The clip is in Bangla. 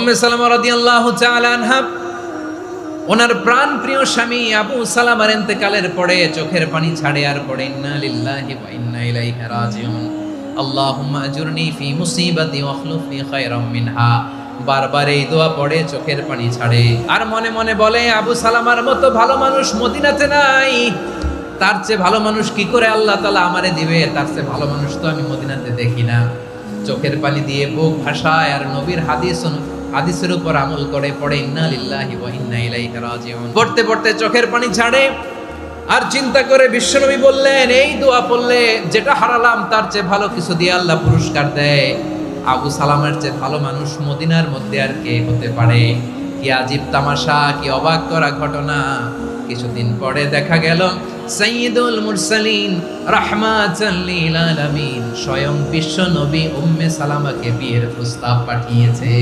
উম্মে সালামা রাদিয়াল্লাহু তাআলা আনহা ওনার প্রাণ প্রিয় স্বামী আবু সালামার ইন্তেকালের পরে চোখের পানি ছাড়ে আর পড়ে ইন্না লিল্লাহি ওয়া ইন্না ইলাইহি রাজিউন আল্লাহুম্মা আজুরনি ফি মুসিবাতি ওয়া আখলুফনি খায়রাম মিনহা। বারবার এই দোয়া পড়ে চোখের পানি ছাড়ে আর মনে মনে বলে আবু সালামার মতো ভালো মানুষ মদিনাতে নাই, তার চেয়ে ভালো মানুষ কি করে আল্লাহ তাআলা আমারে দিবে, তার চেয়ে ভালো মানুষ তো আমি মদিনাতে দেখি না। চোখের পানি দিয়ে বুক ভাসায় আর নবীর হাদিসের উপর আমল করে পড়ে ইন্না লিল্লাহি ওয়া ইন্না ইলাইহি রাজিউন। পড়তে পড়তে চোখের পানি ছাড়ে আর চিন্তা করে বিশ্বনবী বললেন এই দোয়া পড়লে যেটা হারালাম তার চেয়ে ভালো কিছু দিয়ে আল্লাহ পুরস্কার দেয়। আবু সালামের চেয়ে ভালো মানুষ মদিনার মধ্যে আর কে হতে পারে? কি আজীব তামাশা, কি অবাক করা ঘটনা। কিছুদিন পরে দেখা গেল সাইয়্যিদুল মুরসালিন রাহমাতাল লিল আলামিন স্বয়ং বিশ্ব নবী উম্মে সালামাকে বিয়ের প্রস্তাব পাঠিয়েছে।